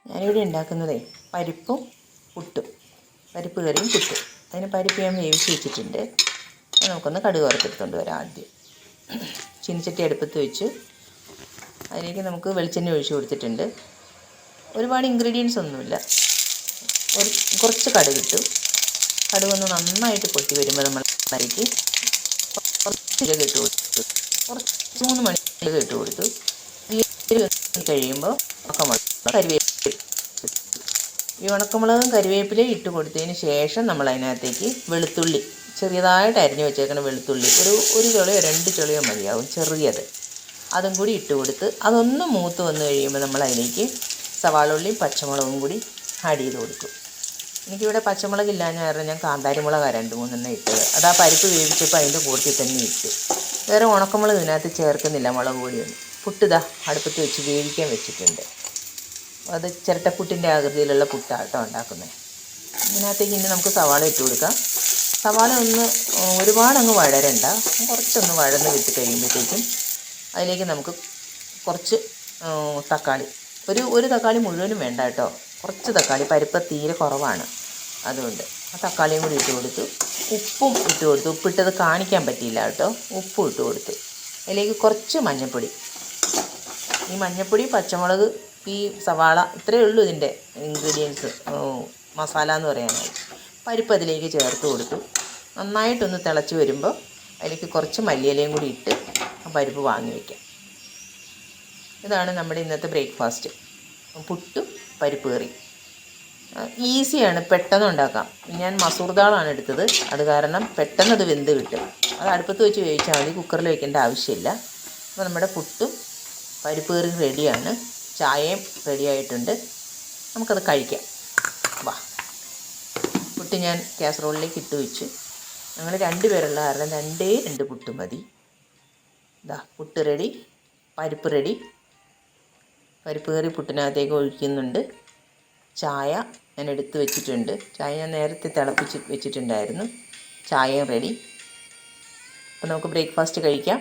ഞാനിവിടെ ഉണ്ടാക്കുന്നതേ പരിപ്പും പുട്ടും, പരിപ്പ് കറിയും പുട്ടും. അതിന് പരിപ്പ് ഞാൻ വേവിച്ച് വെച്ചിട്ടുണ്ട്. നമുക്കൊന്ന് കടുക് വറുത്തെടുത്തുകൊണ്ട് വരാം. ആദ്യം ചീനിച്ചട്ടി അടുപ്പത്ത് വെച്ച് അതിലേക്ക് നമുക്ക് വെളിച്ചെണ്ണ ഒഴിച്ച് കൊടുത്തിട്ടുണ്ട്. ഒരുപാട് ഇൻഗ്രീഡിയൻസ് ഒന്നുമില്ല. കുറച്ച് കടുകിട്ടു. കടുകൊന്ന് നന്നായിട്ട് പൊട്ടി വരുമ്പോൾ നമ്മൾ അതിലേക്ക് കുറച്ച് ഇട്ട് കൊടുത്തു. കുറച്ച് 3 മണി ഇട്ട് കൊടുത്തു. കഴിയുമ്പോൾ ഈ ഉണക്കമുളകും കരിവേപ്പിലയും ഇട്ട് കൊടുത്തതിന് ശേഷം നമ്മൾ അതിനകത്തേക്ക് വെളുത്തുള്ളി ചെറിയതായിട്ട് അരിഞ്ഞ് വെച്ചേക്കണം. വെളുത്തുള്ളി ഒരു ചുളയോ 2 ചുളയോ മതിയാവും, ചെറിയത്. അതും കൂടി ഇട്ട് കൊടുത്ത് അതൊന്ന് മൂത്ത് വന്ന് കഴിയുമ്പോൾ നമ്മൾ അതിലേക്ക് സവാള ഉള്ളിയും പച്ചമുളകും കൂടി ആഡ് ചെയ്ത് കൊടുക്കും. എനിക്കിവിടെ പച്ചമുളകില്ലാഞ്ഞ കാരണം ഞാൻ കാന്താരിമുളകാണ് 2-3 ഇട്ടത്. അത് ആ പരിപ്പ് വേവിച്ചപ്പോൾ അതിൻ്റെ കൂട്ടത്തിൽ തന്നെ ഇട്ട്. വേറെ ഉണക്കമുളക് ഇതിനകത്ത് ചേർക്കുന്നില്ല, മുളക് പൊടിയൊന്നും. പുട്ടിതാ അടുപ്പത്ത് വെച്ച് വേവിക്കാൻ വെച്ചിട്ടുണ്ട്. അത് ചിരട്ടപ്പുട്ടിൻ്റെ ആകൃതിയിലുള്ള പുട്ടാട്ടോ ഉണ്ടാക്കുന്നത്. ഇതിനകത്തേക്ക് ഇനി നമുക്ക് സവാള ഇട്ട് കൊടുക്കാം. സവാള ഒരുപാടങ്ങ് വഴരണ്ട, കുറച്ചൊന്ന് വഴന്ന് വിട്ട് കഴിയുമ്പോഴത്തേക്കും അതിലേക്ക് നമുക്ക് കുറച്ച് തക്കാളി, ഒരു തക്കാളി മുഴുവനും വേണ്ട കേട്ടോ, കുറച്ച് തക്കാളി, പരിപ്പ് തീരെ കുറവാണ്, അതുകൊണ്ട് ആ തക്കാളിയും കൂടി ഇട്ട് കൊടുത്തു. ഉപ്പും ഇട്ട് കൊടുത്തു. ഉപ്പിട്ടത് കാണിക്കാൻ പറ്റിയില്ല കേട്ടോ. ഉപ്പും ഇട്ട് കൊടുത്തു. അതിലേക്ക് കുറച്ച് മഞ്ഞൾപ്പൊടി. ഈ മഞ്ഞൾപ്പൊടി, പച്ചമുളക്, ഈ സവാള, ഇത്രയേ ഉള്ളൂ ഇതിൻ്റെ ഇൻഗ്രീഡിയൻസ്, മസാല എന്ന് പറയാനായി. പരിപ്പ് അതിലേക്ക് ചേർത്ത് കൊടുത്തു. നന്നായിട്ടൊന്ന് തിളച്ച് വരുമ്പോൾ അതിലേക്ക് കുറച്ച് മല്ലിയിലയും കൂടി ഇട്ട് പരിപ്പ് വാങ്ങി വയ്ക്കാം. ഇതാണ് നമ്മുടെ ഇന്നത്തെ ബ്രേക്ക്ഫാസ്റ്റ്, പുട്ടും പരിപ്പ് കറി. ഈസിയാണ്, പെട്ടെന്ന് ഉണ്ടാക്കാം. ഞാൻ മസൂർ ദാളാണ് എടുത്തത്, അത് കാരണം പെട്ടെന്ന് അത് വെന്ത് കിട്ടും. അത് അടുപ്പത്ത് വെച്ച് വേവിച്ചാൽ മതി, കുക്കറിൽ വയ്ക്കേണ്ട ആവശ്യമില്ല. അപ്പോൾ നമ്മുടെ പുട്ടും പരിപ്പ് കറി റെഡിയാണ്. ചായയും റെഡി ആയിട്ടുണ്ട്. നമുക്കത് കഴിക്കാം. വാ. പുട്ട് ഞാൻ കാസറോളിലേക്ക് ഇട്ട് വെച്ച്. ഞങ്ങൾ 2 പേരുള്ള കാരണം 2 പുട്ട് മതി. ഇതാ പുട്ട് റെഡി, പരിപ്പ് റെഡി. പരിപ്പ് കറി പുട്ടിനകത്തേക്ക് ഒഴിക്കുന്നുണ്ട്. ചായ ഞാൻ എടുത്ത് വെച്ചിട്ടുണ്ട്. ചായ ഞാൻ നേരത്തെ തിളപ്പിച്ച് വെച്ചിട്ടുണ്ടായിരുന്നു. ചായയും റെഡി. അപ്പോൾ നമുക്ക് ബ്രേക്ക്ഫാസ്റ്റ് കഴിക്കാം.